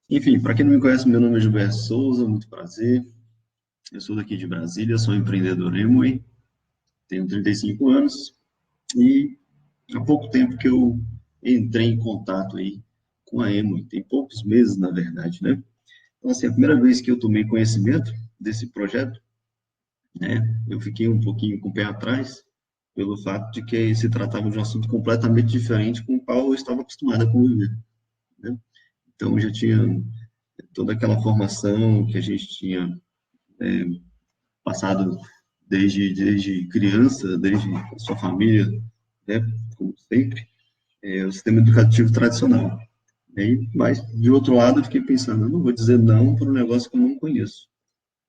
Enfim, para quem não me conhece, meu nome é Gilberto Souza, muito prazer. Eu sou daqui de Brasília, sou empreendedor Amway, tenho 35 anos e há pouco tempo que eu entrei em contato aí com a Amway, tem poucos meses, na verdade, né? Então, assim, a primeira vez que eu tomei conhecimento desse projeto, né, eu fiquei um pouquinho com o pé atrás, pelo fato de que se tratava de um assunto completamente diferente com o qual eu estava acostumado a conviver, né? Então, eu já tinha toda aquela formação que a gente tinha passado desde criança, desde a sua família, né, como sempre, o sistema educativo tradicional. Né? Mas, de outro lado, eu fiquei pensando, eu não vou dizer não para um negócio que eu não conheço.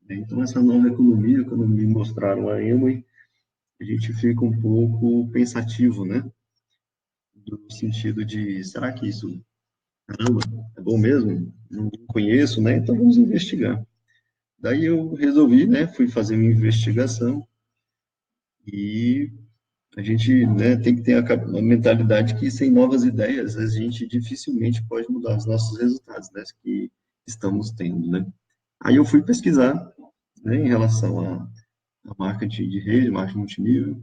Né? Então, essa nova economia, quando me mostraram a Amway, a gente fica um pouco pensativo, né? No sentido de, será que isso, caramba, é bom mesmo? Não conheço, né? Então vamos investigar. Daí eu resolvi, né? Fui fazer uma investigação e a gente, né, tem que ter a mentalidade que sem novas ideias a gente dificilmente pode mudar os nossos resultados, né, que estamos tendo, né. Aí eu fui pesquisar, né, em relação a marketing de rede, marketing multinível,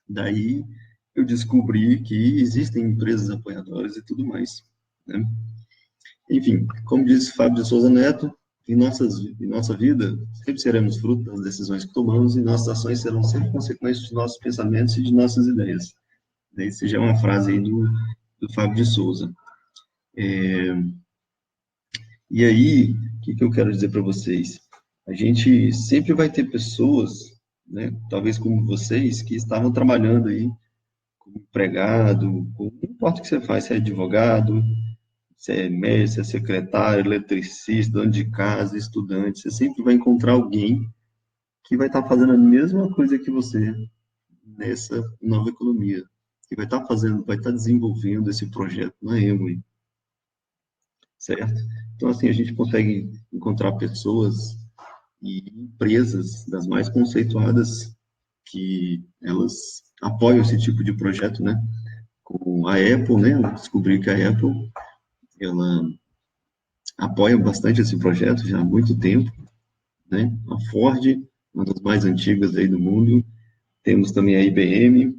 daí eu descobri que existem empresas apoiadoras e tudo mais, né. Enfim, como disse Fábio de Souza Neto, em nossa vida, sempre seremos fruto das decisões que tomamos e nossas ações serão sempre consequências dos nossos pensamentos e de nossas ideias. Essa já é uma frase aí do Fábio de Souza. E aí, o que eu quero dizer para vocês? A gente sempre vai ter pessoas, né, talvez como vocês, que estavam trabalhando aí como empregado, não importa o que você faz, se é advogado, se é médico, se é secretário, eletricista, dono de casa, estudante, você sempre vai encontrar alguém que vai estar fazendo a mesma coisa que você nessa nova economia, que vai estar fazendo, vai estar desenvolvendo esse projeto na Amway, certo? Então, assim, a gente consegue encontrar pessoas e empresas das mais conceituadas que elas apoiam esse tipo de projeto, né? Como a Apple, né? Eu descobri que a Apple, ela apoia bastante esse projeto já há muito tempo, né? A Ford, uma das mais antigas aí do mundo, temos também a IBM,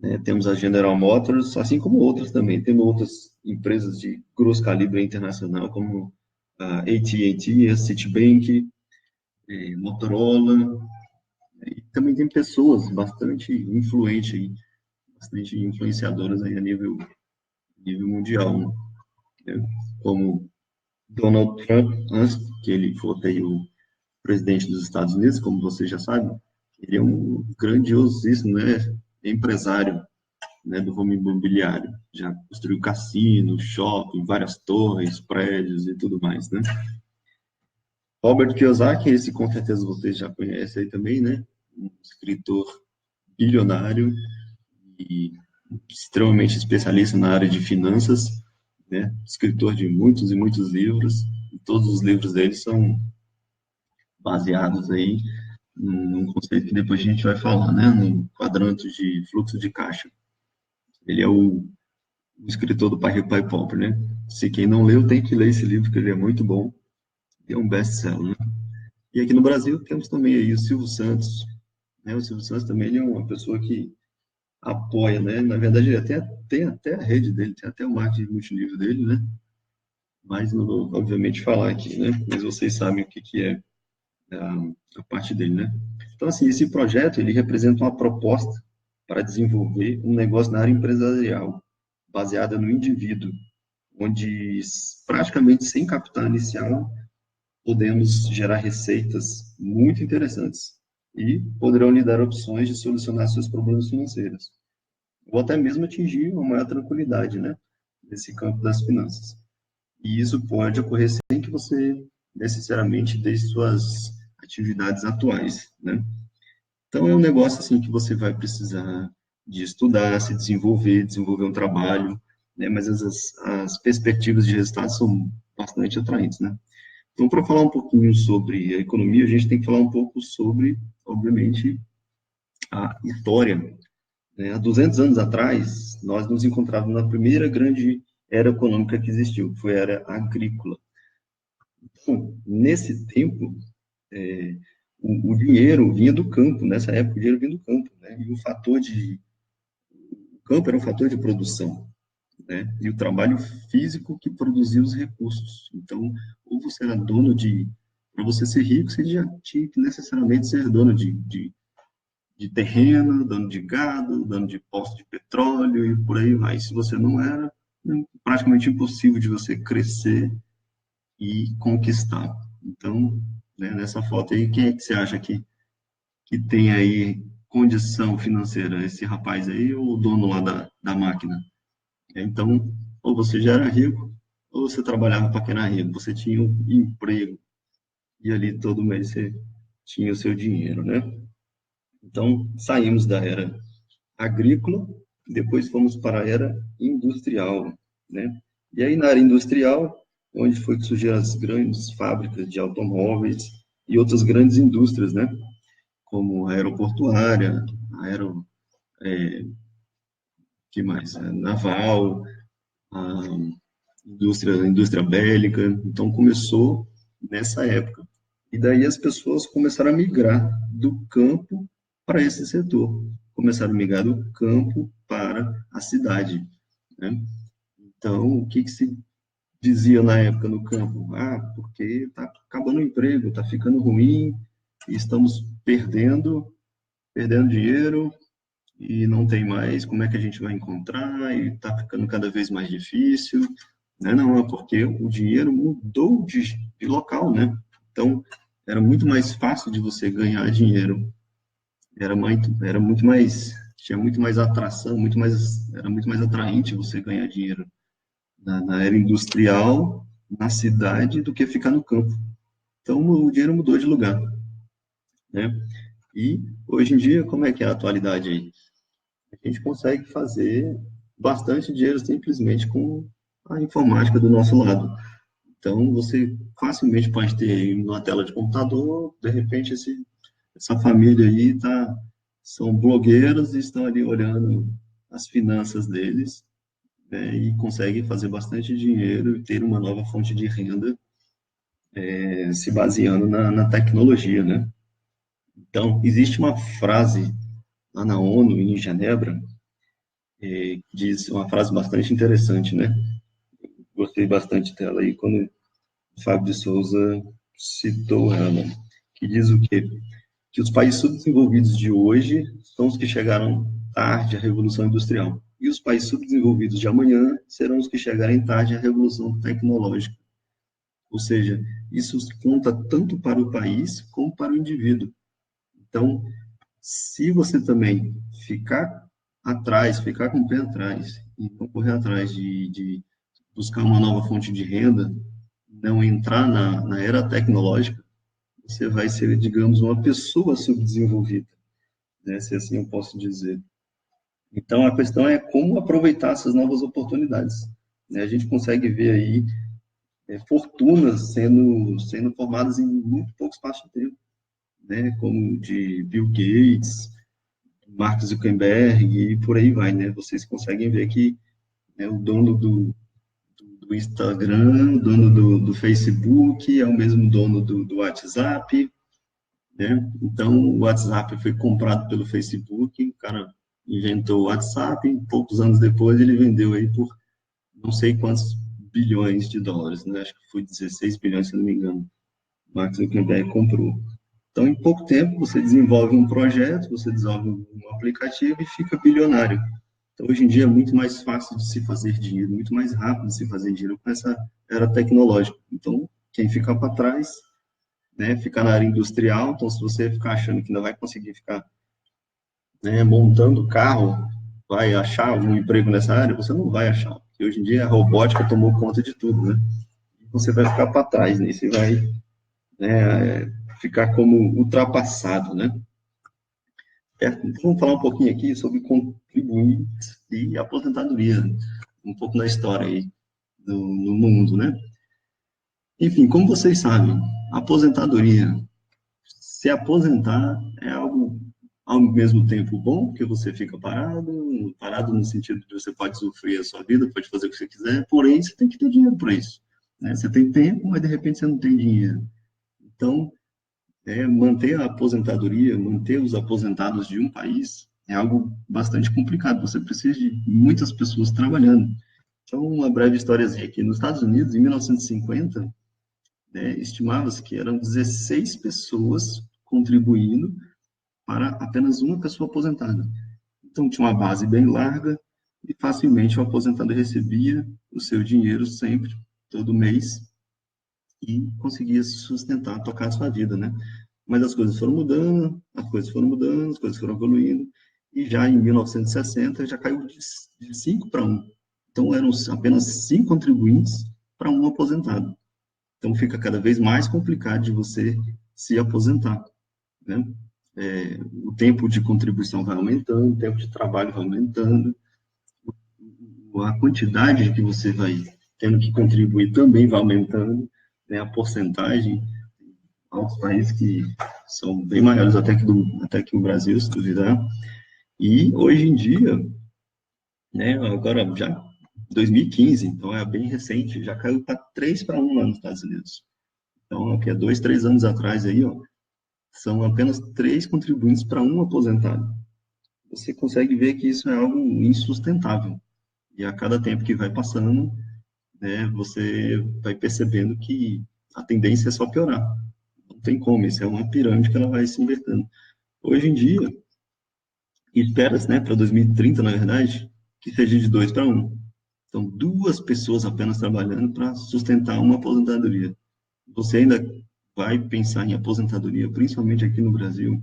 né? Temos a General Motors, assim como outras também. Temos outras empresas de grosso calibre internacional, como a AT&T, a Citibank, Motorola. E também tem pessoas bastante influentes, aí, bastante influenciadoras aí a nível mundial, né? Como Donald Trump, antes que ele fosse aí o presidente dos Estados Unidos, como você já sabe, ele é um grandiosíssimo, né, empresário, né, do ramo imobiliário. Já construiu cassino, shopping, várias torres, prédios e tudo mais, né? Robert Kiyosaki, esse com certeza vocês já conhecem aí também, né? Um escritor bilionário e extremamente especialista na área de finanças, né? Escritor de muitos e muitos livros. E todos os livros dele são baseados aí num conceito que depois a gente vai falar, né? No quadrante de fluxo de caixa. Ele é o escritor do Pai Rico, Pai Pobre, né? Se quem não leu, tem que ler esse livro, que ele é muito bom. É um best-seller, né? E aqui no Brasil temos também aí o Silvio Santos, né? O Silvio Santos também ele é uma pessoa que apoia, né? Na verdade, ele até tem até a rede dele, tem até o marketing multinível dele, né? Mas não vou, obviamente, falar aqui, né? Mas vocês sabem o que é a parte dele, né? Então, assim, esse projeto, ele representa uma proposta para desenvolver um negócio na área empresarial, baseada no indivíduo, onde praticamente sem capital inicial podemos gerar receitas muito interessantes e poderão lhe dar opções de solucionar seus problemas financeiros, ou até mesmo atingir uma maior tranquilidade, né, nesse campo das finanças. E isso pode ocorrer sem que você necessariamente deixe suas atividades atuais, né? Então é um negócio assim que você vai precisar de estudar, se desenvolver, desenvolver um trabalho, né? Mas as perspectivas de resultado são bastante atraentes, né? Então, para falar um pouquinho sobre a economia, a gente tem que falar um pouco sobre, obviamente, a história, né? Há 200 anos atrás, nós nos encontrávamos na primeira grande era econômica que existiu, que foi a era agrícola. Então, nesse tempo, é, o dinheiro vinha do campo, nessa época o dinheiro vinha do campo, né? E o campo era um fator de produção, né? E o trabalho físico que produzia os recursos. Então, ou você era dono de, para você ser rico, você já tinha que necessariamente ser dono de terreno, dono de gado, dono de poço de petróleo e por aí vai. Se você não era, é praticamente impossível de você crescer e conquistar. Então, né, nessa foto aí, quem é que você acha que tem aí condição financeira? Esse rapaz aí ou o dono lá da máquina? Então, ou você já era rico, ou você trabalhava para quem era rico. Você tinha um emprego e ali todo mês você tinha o seu dinheiro, né? Então, saímos da era agrícola, depois fomos para a era industrial, né? E aí, na área industrial, onde foi que surgiram as grandes fábricas de automóveis e outras grandes indústrias, né? Como a aeroportuária, a aero, que mais? A naval, a indústria bélica. Então, começou nessa época. E daí as pessoas começaram a migrar do campo para esse setor. Começaram a migrar do campo para a cidade, né? Então, o que que se dizia na época no campo? Ah, porque está acabando o emprego, está ficando ruim, e estamos perdendo dinheiro e não tem mais, como é que a gente vai encontrar? E está ficando cada vez mais difícil. Né? Não, é porque o dinheiro mudou de local, né? Então, era muito mais fácil de você ganhar dinheiro. Era muito mais, tinha muito mais atração, era muito mais atraente você ganhar dinheiro na era industrial, na cidade, do que ficar no campo. Então, o dinheiro mudou de lugar, né? E, hoje em dia, como é que é a atualidade aí? A gente consegue fazer bastante dinheiro simplesmente com a informática do nosso lado. Então, você facilmente pode ter aí uma tela de computador, de repente essa família aí são blogueiros e estão ali olhando as finanças deles, né, e conseguem fazer bastante dinheiro e ter uma nova fonte de renda, se baseando na tecnologia, né? Então, existe uma frase lá na ONU, em Genebra, que diz uma frase bastante interessante, né? Gostei bastante dela aí quando o Fábio de Souza citou ela, que diz o quê? Que os países subdesenvolvidos de hoje são os que chegaram tarde à Revolução Industrial. E os países subdesenvolvidos de amanhã serão os que chegarem tarde à Revolução Tecnológica. Ou seja, isso conta tanto para o país como para o indivíduo. Então, se você também ficar atrás, ficar com o pé atrás e não correr atrás de buscar uma nova fonte de renda, não entrar na era tecnológica, você vai ser, digamos, uma pessoa subdesenvolvida, né? Se assim eu posso dizer. Então, a questão é como aproveitar essas novas oportunidades, né? A gente consegue ver aí fortunas sendo formadas em muito pouco espaço de tempo, né? Como de Bill Gates, Mark Zuckerberg e por aí vai, né? Vocês conseguem ver que, né, o dono do Instagram, o dono do Facebook, é o mesmo dono do WhatsApp, né? Então, o WhatsApp foi comprado pelo Facebook, o cara inventou o WhatsApp, e poucos anos depois ele vendeu aí por não sei quantos bilhões de dólares, né? Acho que foi 16 bilhões, se não me engano. Mark Zuckerberg comprou. Então, em pouco tempo, você desenvolve um projeto, você desenvolve um aplicativo e fica bilionário. Então, hoje em dia é muito mais fácil de se fazer dinheiro, muito mais rápido de se fazer dinheiro com essa era tecnológica. Então, quem ficar para trás, né, ficar na área industrial, então se você ficar achando que ainda vai conseguir ficar, né, montando carro, vai achar algum emprego nessa área, você não vai achar, porque hoje em dia a robótica tomou conta de tudo, né? E você vai ficar para trás, né? Você vai, né, ficar como ultrapassado, né? Então, vamos falar um pouquinho aqui sobre contribuintes e aposentadoria, um pouco da história aí no mundo, né? Enfim, como vocês sabem, aposentadoria, se aposentar é algo ao mesmo tempo bom, porque você fica parado no sentido de você pode sofrer a sua vida, pode fazer o que você quiser, porém você tem que ter dinheiro para isso, né? Você tem tempo, mas de repente você não tem dinheiro. Então, manter a aposentadoria, manter os aposentados de um país é algo bastante complicado. Você precisa de muitas pessoas trabalhando. Então, uma breve historiazinha aqui. Nos Estados Unidos, em 1950, estimava-se que eram 16 pessoas contribuindo para apenas uma pessoa aposentada. Então, tinha uma base bem larga e facilmente o aposentado recebia o seu dinheiro sempre, todo mês, e conseguia se sustentar, tocar a sua vida, né? Mas as coisas foram mudando, as coisas foram mudando, as coisas foram evoluindo, e já em 1960 já caiu de 5 para 1. Então, eram apenas 5 contribuintes para um aposentado. Então, fica cada vez mais complicado de você se aposentar, né? O tempo de contribuição vai aumentando, o tempo de trabalho vai aumentando, a quantidade que você vai tendo que contribuir também vai aumentando, né? A porcentagem, outros países que são bem maiores até que o Brasil, se duvidar. E hoje em dia, né, agora já 2015, então é bem recente, já caiu para 3 para 1 lá nos Estados Unidos. Então, aqui é 2, 3 anos atrás aí, ó, são apenas 3 contribuintes para um aposentado. Você consegue ver que isso é algo insustentável. E a cada tempo que vai passando, né, você vai percebendo que a tendência é só piorar. Não tem como, isso é uma pirâmide que ela vai se invertendo. Hoje em dia, espera-se, né, para 2030, na verdade, que seja de 2 para 1. Então, 2 pessoas apenas trabalhando para sustentar uma aposentadoria. Você ainda vai pensar em aposentadoria, principalmente aqui no Brasil,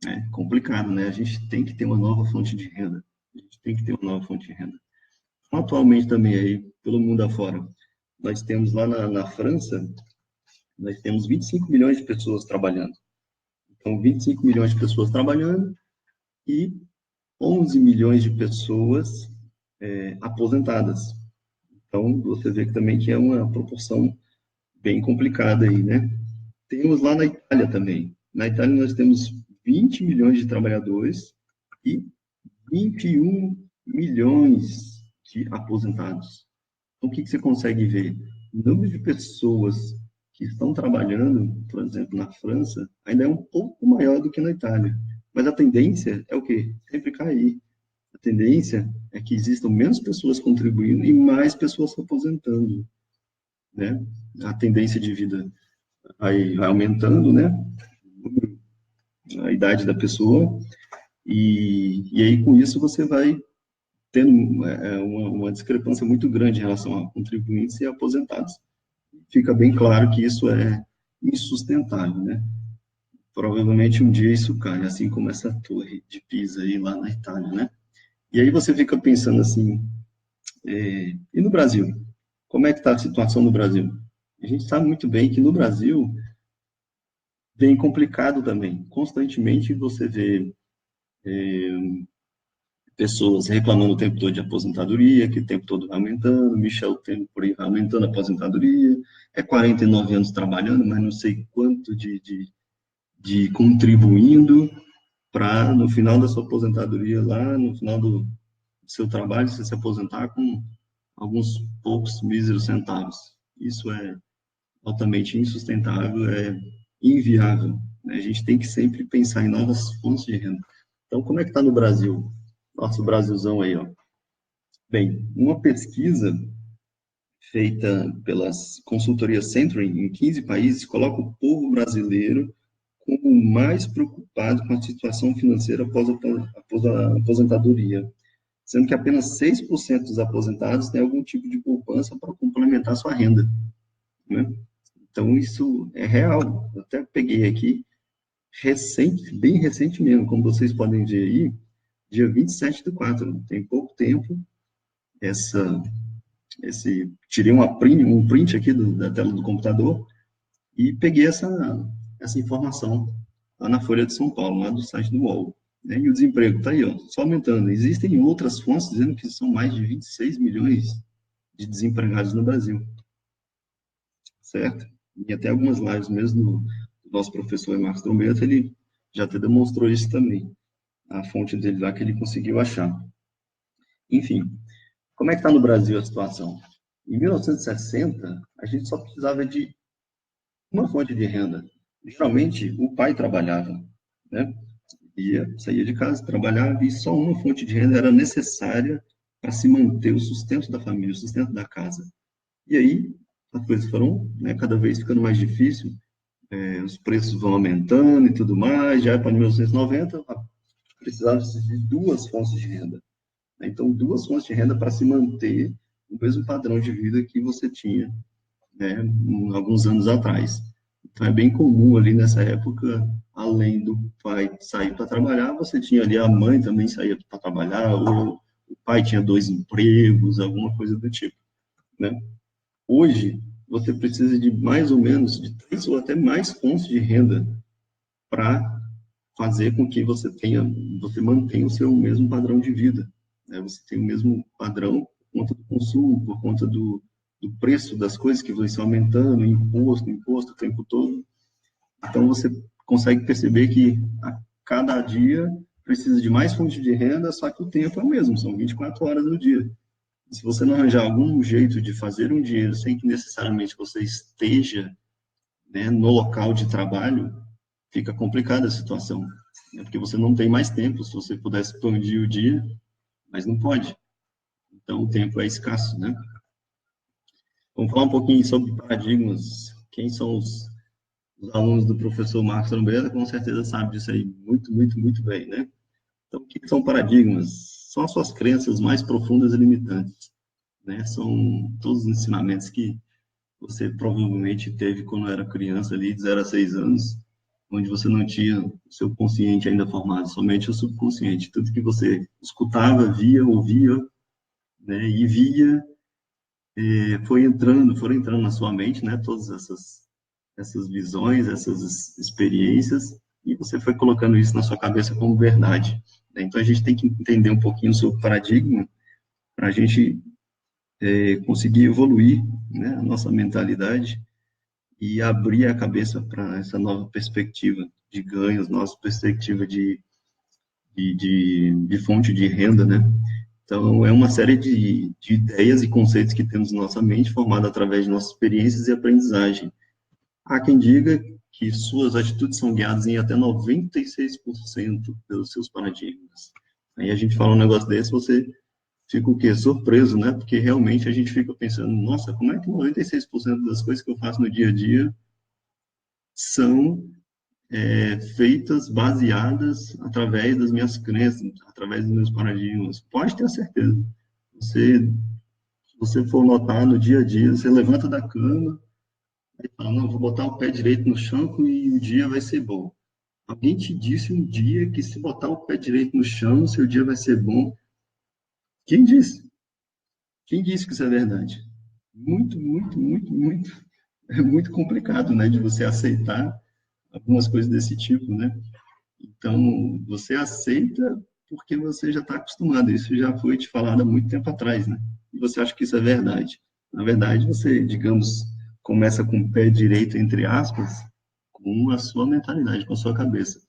é complicado, né? A gente tem que ter uma nova fonte de renda. A gente tem que ter uma nova fonte de renda. Atualmente também aí, pelo mundo afora, nós temos lá na França, nós temos 25 milhões de pessoas trabalhando. Então, 25 milhões de pessoas trabalhando e 11 milhões de pessoas aposentadas. Então, você vê que também que é uma proporção bem complicada aí, né? Temos lá na Itália também. Na Itália nós temos 20 milhões de trabalhadores e 21 milhões de aposentados. Então, o que você consegue ver? O número de pessoas que estão trabalhando, por exemplo, na França, ainda é um pouco maior do que na Itália. Mas a tendência é o quê? Sempre cair. A tendência é que existam menos pessoas contribuindo e mais pessoas se aposentando, né? A tendência de vida vai aumentando, né? A idade da pessoa, e aí com isso você vai tendo uma discrepância muito grande em relação a contribuintes e aposentados. Fica bem claro que isso é insustentável, né? Provavelmente um dia isso cai, assim como essa torre de Pisa aí lá na Itália, né? E aí você fica pensando assim, e no Brasil? Como é que está a situação no Brasil? A gente sabe muito bem que no Brasil bem complicado também. Constantemente você vê pessoas reclamando o tempo todo de aposentadoria, que o tempo todo vai aumentando, Michel o tempo por aí vai aumentando a aposentadoria, 49 anos trabalhando, mas não sei quanto de contribuindo para, no final da sua aposentadoria, lá no final do seu trabalho, você se aposentar com alguns poucos míseros centavos. Isso é altamente insustentável, é inviável, né? A gente tem que sempre pensar em novas fontes de renda. Então, como é que está no Brasil? Nosso Brasilzão aí, ó. Bem, uma pesquisa feita pelas consultorias Century em 15 países coloca o povo brasileiro como o mais preocupado com a situação financeira após a aposentadoria, sendo que apenas 6% dos aposentados têm algum tipo de poupança para complementar sua renda, né? Então, isso é real. Eu até peguei aqui, recente, bem recente mesmo, como vocês podem ver aí, dia 27/4, tem pouco tempo, essa tirei um print aqui da tela do computador e peguei essa informação lá na Folha de São Paulo, lá do site do UOL. Né? E o desemprego está aí, ó, só aumentando. Existem outras fontes dizendo que são mais de 26 milhões de desempregados no Brasil, certo? E até algumas lives mesmo do nosso professor Marcos Trombeta, ele já até demonstrou isso também, a fonte dele lá que ele conseguiu achar. Enfim, como é que está no Brasil a situação? Em 1960, a gente só precisava de uma fonte de renda. Geralmente, o pai trabalhava, né? Saía de casa, trabalhava e só uma fonte de renda era necessária para se manter o sustento da família, o sustento da casa. E aí, as coisas foram, né, cada vez ficando mais difícil, os preços vão aumentando e tudo mais, já para 1990, precisava de duas fontes de renda. Então, duas fontes de renda para se manter o mesmo padrão de vida que você tinha, né, alguns anos atrás. Então, é bem comum ali nessa época, além do pai sair para trabalhar, você tinha ali a mãe também saía para trabalhar, ou o pai tinha dois empregos, alguma coisa do tipo, né? Hoje, você precisa de mais ou menos de três ou até mais fontes de renda para fazer com que você mantenha o seu mesmo padrão de vida, né? Você tem o mesmo padrão por conta do consumo, por conta do preço das coisas que vão se aumentando, imposto o tempo todo. Então, você consegue perceber que a cada dia precisa de mais fonte de renda, só que o tempo é o mesmo, são 24 horas no dia. Se você não arranjar algum jeito de fazer um dinheiro sem que necessariamente você esteja, né, no local de trabalho, fica complicada a situação, né, porque você não tem mais tempo. Se você pudesse expandir o dia, mas não pode. Então, o tempo é escasso, né? Vamos falar um pouquinho sobre paradigmas. Quem são os alunos do professor Marcos Trombeira, com certeza sabe disso aí muito, muito, muito bem, né? Então, o que são paradigmas? São as suas crenças mais profundas e limitantes, né? São todos os ensinamentos que você provavelmente teve quando era criança ali, de 0 a 6 anos, onde você não tinha o seu consciente ainda formado, somente o subconsciente. Tudo que você escutava, via, ouvia, né, e via, foram entrando na sua mente, né, todas essas visões, essas experiências, e você foi colocando isso na sua cabeça como verdade, né? Então, a gente tem que entender um pouquinho sobre o paradigma para a gente conseguir evoluir, né, a nossa mentalidade e abrir a cabeça para essa nova perspectiva de ganhos, nova perspectiva de fonte de renda, né? Então, é uma série de ideias e conceitos que temos na nossa mente, formada através de nossas experiências e aprendizagem. Há quem diga que suas atitudes são guiadas em até 96% pelos seus paradigmas. Aí a gente fala um negócio desse, você fica o quê? Surpreso, né? Porque realmente a gente fica pensando, nossa, como é que 96% das coisas que eu faço no dia a dia são feitas, baseadas através das minhas crenças, através dos meus paradigmas? Pode ter certeza. Você, se você for notar no dia a dia, você levanta da cama e fala, não, vou botar o pé direito no chão e o dia vai ser bom. Alguém te disse um dia que se botar o pé direito no chão, seu dia vai ser bom. Quem disse? Quem disse que isso é verdade? Muito, muito, muito, muito. É muito complicado, né, de você aceitar algumas coisas desse tipo, né? Então, você aceita porque você já está acostumado. Isso já foi te falado há muito tempo atrás, né? E você acha que isso é verdade. Na verdade, você, digamos, começa com o pé direito, entre aspas, com a sua mentalidade, com a sua cabeça.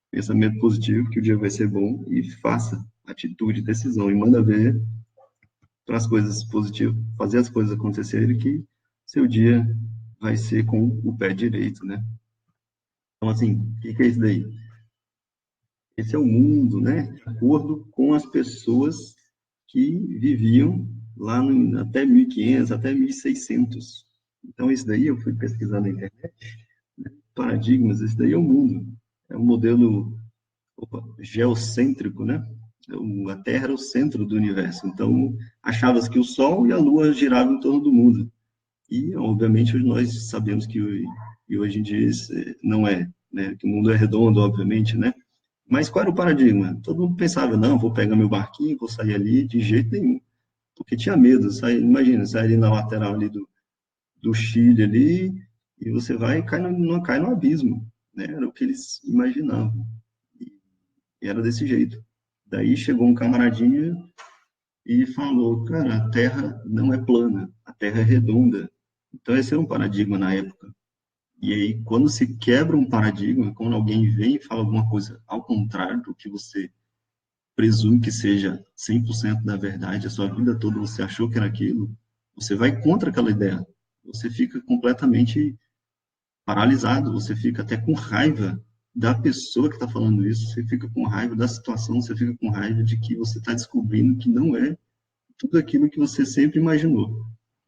Pensamento positivo, que o dia vai ser bom, e faça atitude, decisão, e manda ver para as coisas positivas, fazer as coisas acontecerem, que seu dia vai ser com o pé direito, né? Então, assim, o que é isso daí? Esse é o mundo, né? De acordo com as pessoas que viviam lá até 1500, até 1600. Então, isso daí eu fui pesquisar na internet, paradigmas, isso daí é o mundo. É um modelo geocêntrico, né? A Terra era o centro do universo. Então, achava-se que o Sol e a Lua giravam em torno do mundo. E, obviamente, nós sabemos que hoje em dia isso não é, né? Que o mundo é redondo, obviamente, né? Mas qual era o paradigma? Todo mundo pensava, não, vou pegar meu barquinho, vou sair ali, de jeito nenhum. Porque tinha medo, imagina, sair ali na lateral ali do Chile ali, e você vai e cai no abismo, né? Era o que eles imaginavam. E era desse jeito. Daí chegou um camaradinha e falou, cara, a Terra não é plana, a Terra é redonda. Então esse era um paradigma na época. E aí, quando se quebra um paradigma, quando alguém vem e fala alguma coisa ao contrário do que você presume que seja 100% da verdade, a sua vida toda você achou que era aquilo, você vai contra aquela ideia. Você fica completamente paralisado, você fica até com raiva da pessoa que está falando isso, você fica com raiva da situação, você fica com raiva de que você está descobrindo que não é tudo aquilo que você sempre imaginou.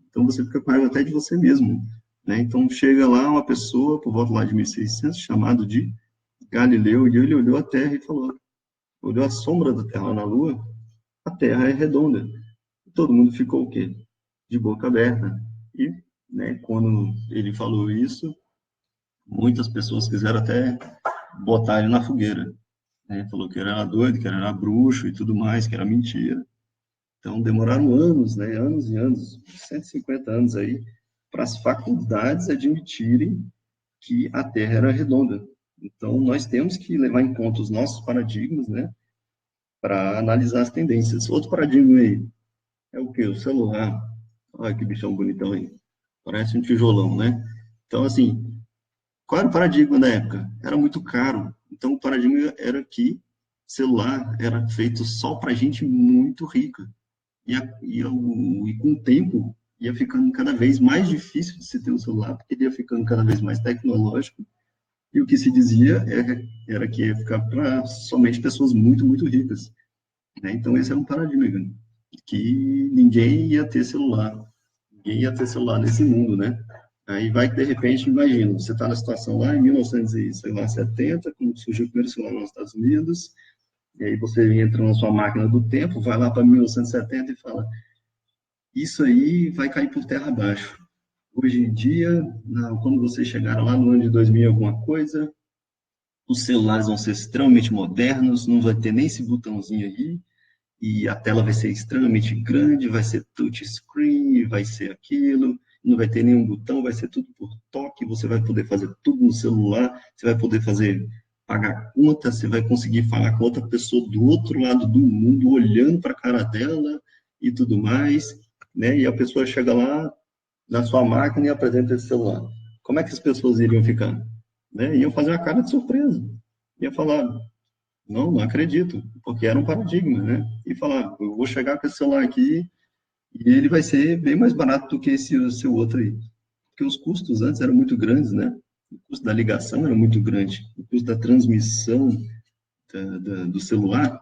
Então você fica com raiva até de você mesmo, né? Então chega lá uma pessoa, por volta lá de 1600, chamado de Galileu, e ele olhou a Terra e falou, olhou a sombra da Terra na Lua, a Terra é redonda. E todo mundo ficou o quê? De boca aberta. E, né, quando ele falou isso, muitas pessoas quiseram até botar ele na fogueira, né? Falou que era doido, que era bruxo e tudo mais, que era mentira. Então, demoraram anos, né? Anos e anos, 150 anos aí, para as faculdades admitirem que a Terra era redonda. Então, nós temos que levar em conta os nossos paradigmas, né? Para analisar as tendências. Outro paradigma aí é o quê? O celular. Olha que bichão bonitão aí. Parece um tijolão, né? Então, assim, qual era o paradigma da época? Era muito caro. Então, o paradigma era que celular era feito só para gente muito rica. E com o tempo ia ficando cada vez mais difícil de se ter um celular, porque ele ia ficando cada vez mais tecnológico, e o que se dizia era que ia ficar para somente pessoas muito, muito ricas, né? Então esse é um paradigma, que ninguém ia ter celular, ninguém ia ter celular nesse mundo, né? Aí vai que de repente, imagina, você está na situação lá em 1970, quando surgiu o primeiro celular nos Estados Unidos, e aí você entra na sua máquina do tempo, vai lá para 1970 e fala: isso aí vai cair por terra abaixo. Hoje em dia, quando você chegar lá no ano de 2000 e alguma coisa, os celulares vão ser extremamente modernos, não vai ter nem esse botãozinho aí, e a tela vai ser extremamente grande, vai ser touchscreen, vai ser aquilo, não vai ter nenhum botão, vai ser tudo por toque, você vai poder fazer tudo no celular, você vai poder pagar conta, você vai conseguir falar com outra pessoa do outro lado do mundo, olhando para a cara dela e tudo mais, né? E a pessoa chega lá na sua máquina e apresenta esse celular. Como é que as pessoas iriam ficar? Né? Iam fazer uma cara de surpresa. Ia falar, não, não acredito, porque era um paradigma, né? E falar, eu vou chegar com esse celular aqui e ele vai ser bem mais barato do que esse seu outro aí. Porque os custos antes eram muito grandes, né? O custo da ligação era muito grande, o custo da transmissão do celular,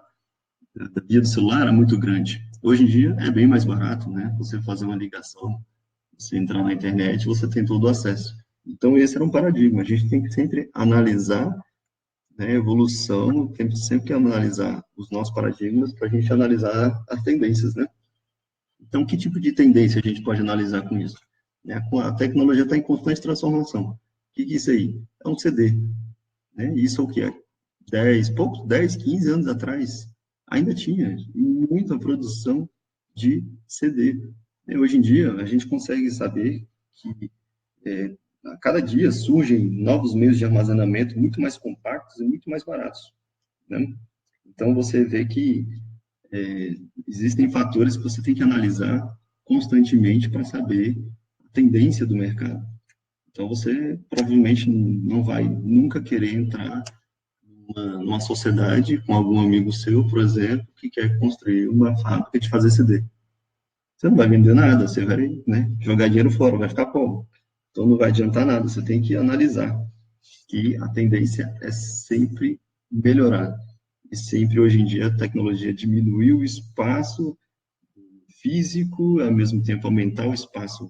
da via do celular era muito grande. Hoje em dia é bem mais barato, né? Você fazer uma ligação, você entrar na internet, você tem todo o acesso. Então esse era um paradigma. A gente tem que sempre analisar, né, evolução, temos sempre que analisar os nossos paradigmas para a gente analisar as tendências, né? Então, que tipo de tendência a gente pode analisar com isso? Né? A tecnologia está em constante transformação. O que é isso aí? É um CD, né? Isso é o que é? 10, 15 anos atrás, ainda tinha muita produção de CD. Hoje em dia, a gente consegue saber que a cada dia surgem novos meios de armazenamento muito mais compactos e muito mais baratos, né? Então, você vê que existem fatores que você tem que analisar constantemente para saber a tendência do mercado. Então, você provavelmente não vai nunca querer entrar numa sociedade com algum amigo seu, por exemplo, que quer construir uma fábrica de fazer CD. Você não vai vender nada, você vai, né, jogar dinheiro fora, vai ficar pobre. Então, não vai adiantar nada, você tem que analisar que a tendência é sempre melhorar. E sempre, hoje em dia, a tecnologia diminuiu o espaço físico, ao mesmo tempo aumentar o espaço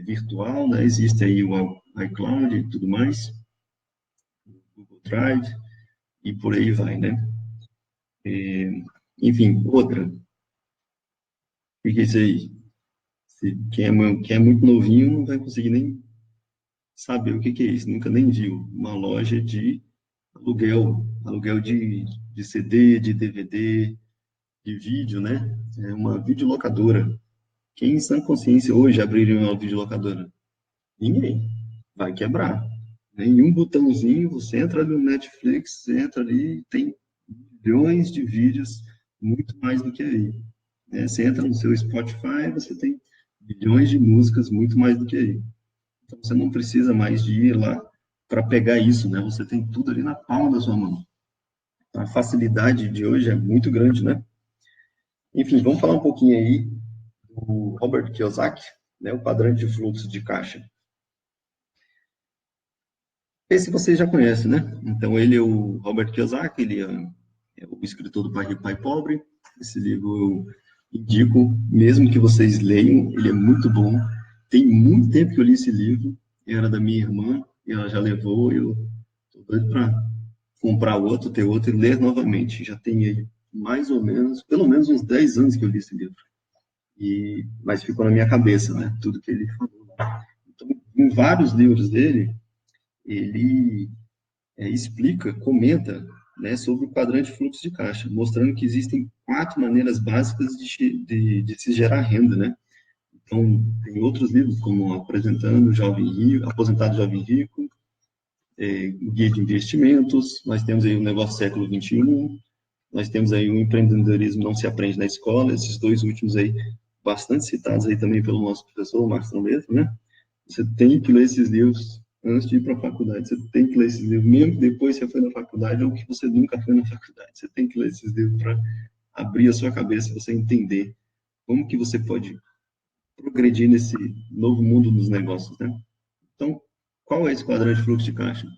virtual, né? Existe aí o iCloud e tudo mais, o Google Drive, e por aí vai, né? Enfim, outra, o que é isso aí? Quem é muito novinho não vai conseguir nem saber o que é isso, nunca nem viu. Uma loja de aluguel de CD, de DVD, de vídeo, né? É uma videolocadora. Quem em sã consciência hoje abriria uma videolocadora? Ninguém. Vai quebrar. Em um botãozinho, você entra no Netflix, você entra ali, tem milhões de vídeos, muito mais do que aí. Né? Você entra no seu Spotify, você tem milhões de músicas, muito mais do que aí. Então, você não precisa mais de ir lá para pegar isso, né? Você tem tudo ali na palma da sua mão. A facilidade de hoje é muito grande, né? Enfim, vamos falar um pouquinho aí do Robert Kiyosaki, né? O quadrante de fluxo de caixa. Esse vocês já conhecem, né? Então, ele é o Robert Kiyosaki, ele é o escritor do Pai Rico, Pai Pobre. Esse livro eu indico, mesmo que vocês leiam, ele é muito bom. Tem muito tempo que eu li esse livro, era da minha irmã, e ela já levou, eu estou doido para comprar outro, ter outro e ler novamente. Já tem aí mais ou menos, pelo menos uns 10 anos que eu li esse livro. Mas ficou na minha cabeça, né? Tudo que ele falou. Então, em vários livros dele, ele explica, comenta, né, sobre o quadrante de fluxo de caixa, mostrando que existem 4 maneiras básicas de se gerar renda, né? Então, tem outros livros, como Apresentando Jovem Rico, Aposentado Jovem Rico, o Guia de Investimentos, nós temos aí o Negócio Século XXI, nós temos aí o Empreendedorismo Não Se Aprende na Escola, esses dois últimos aí, bastante citados aí também pelo nosso professor, Marcos Trombeta, né? Você tem que ler esses livros antes de ir para a faculdade. Você tem que ler esses livros, mesmo depois que você foi na faculdade ou que você nunca foi na faculdade. Você tem que ler esses livros para abrir a sua cabeça, você entender como que você pode progredir nesse novo mundo dos negócios, né? Então, qual é esse quadrante de fluxo de caixa?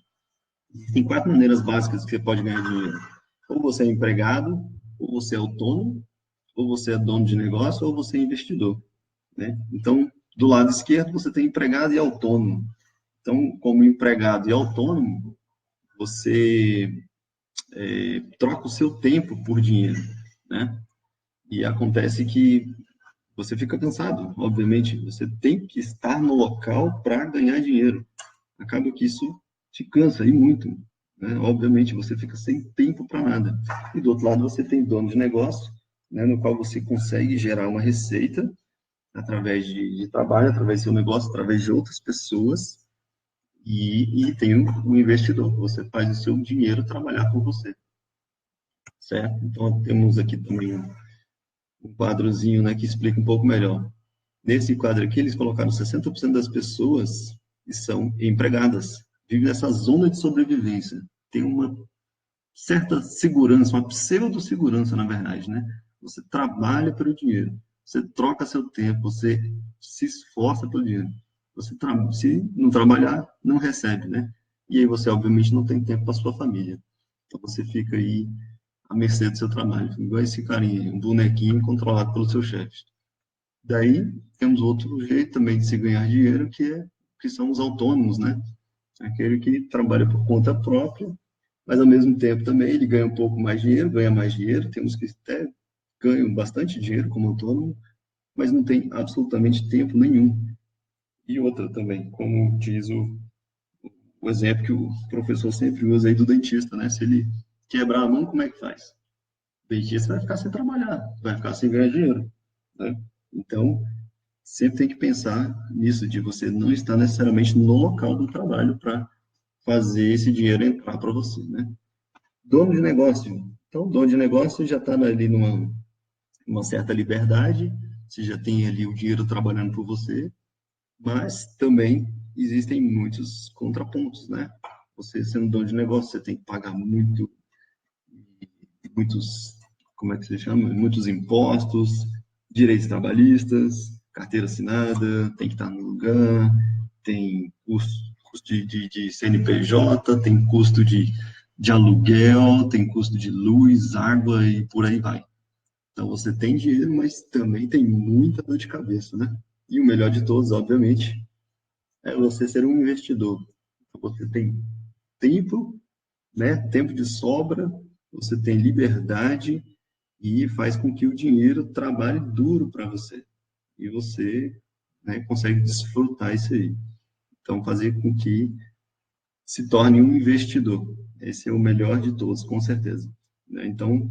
Tem 4 maneiras básicas que você pode ganhar dinheiro. Ou você é empregado, ou você é autônomo, ou você é dono de negócio, ou você é investidor, né? Então, do lado esquerdo, você tem empregado e autônomo. Então, como empregado e autônomo, você troca o seu tempo por dinheiro, né? E acontece que você fica cansado, obviamente. Você tem que estar no local para ganhar dinheiro. Acaba que isso te cansa e muito, né? Obviamente, você fica sem tempo para nada. E do outro lado, você tem dono de negócio, né, no qual você consegue gerar uma receita através de trabalho, através do seu negócio, através de outras pessoas. E tem o investidor, você faz o seu dinheiro trabalhar por você, certo? Então, temos aqui também um quadrozinho, né, que explica um pouco melhor. Nesse quadro aqui, eles colocaram 60% das pessoas que são empregadas, vivem nessa zona de sobrevivência. Tem uma certa segurança, uma pseudo-segurança, na verdade, né? Você trabalha pelo dinheiro, você troca seu tempo, você se esforça pelo dinheiro. Se não trabalhar, não recebe, né? E aí você, obviamente, não tem tempo para sua família. Então você fica aí à mercê do seu trabalho, igual esse carinha, um bonequinho controlado pelo seu chefe. Daí temos outro jeito também de se ganhar dinheiro, que são os autônomos, né? Aquele que trabalha por conta própria, mas ao mesmo tempo também ele ganha um pouco mais dinheiro, ganha mais dinheiro, temos que até ganham bastante dinheiro como autônomo, mas não tem absolutamente tempo nenhum. E outra também, como diz o exemplo que o professor sempre usa aí do dentista, né? Se ele quebrar a mão, como é que faz? O dentista vai ficar sem trabalhar, vai ficar sem ganhar dinheiro, né? Então, sempre tem que pensar nisso, de você não estar necessariamente no local do trabalho para fazer esse dinheiro entrar para você, né? Dono de negócio. Então, dono de negócio já está ali numa certa liberdade, você já tem ali o dinheiro trabalhando por você, mas também existem muitos contrapontos, né? Você sendo dono de negócio, você tem que pagar muitos, como é que se chama? Muitos impostos, direitos trabalhistas, carteira assinada, tem que estar no lugar, tem custo de CNPJ, tem custo de aluguel, tem custo de luz, água e por aí vai. Então você tem dinheiro, mas também tem muita dor de cabeça, né? E o melhor de todos, obviamente, é você ser um investidor. Você tem tempo, né? Tempo de sobra, você tem liberdade e faz com que o dinheiro trabalhe duro para você. E você, né, consegue desfrutar isso aí. Então, fazer com que se torne um investidor. Esse é o melhor de todos, com certeza. Né? Então,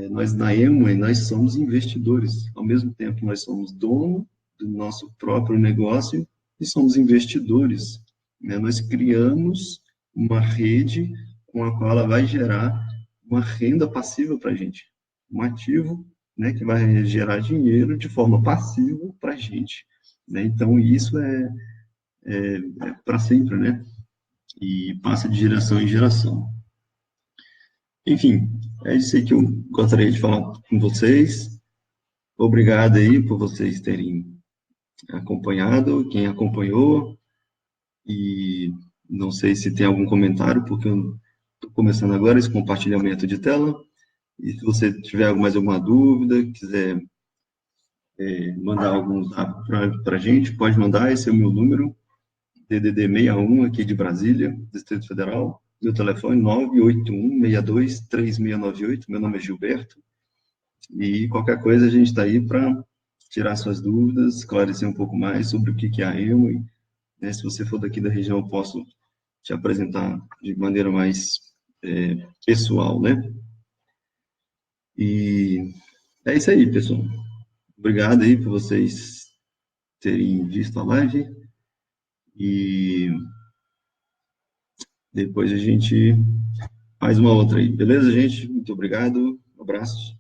nós na Amway, nós somos investidores. Ao mesmo tempo, nós somos dono do nosso próprio negócio e somos investidores. Né? Nós criamos uma rede com a qual ela vai gerar uma renda passiva para a gente. Um ativo, né, que vai gerar dinheiro de forma passiva para a gente. Né? Então, isso para sempre, né? E passa de geração em geração. Enfim, é isso aí que eu gostaria de falar com vocês. Obrigado aí por vocês terem acompanhado, quem acompanhou, e não sei se tem algum comentário, porque eu estou começando agora esse compartilhamento de tela, e se você tiver mais alguma dúvida, quiser mandar algum zap para a gente, pode mandar, esse é o meu número, DDD 61, aqui de Brasília, Distrito Federal, meu telefone 981-62-3698, meu nome é Gilberto, e qualquer coisa a gente está aí para tirar suas dúvidas, esclarecer um pouco mais sobre o que é a EMO, e, né, se você for daqui da região, eu posso te apresentar de maneira mais pessoal, né? E é isso aí, pessoal. Obrigado aí por vocês terem visto a live, e depois a gente faz uma outra aí, beleza, gente? Muito obrigado, um abraço.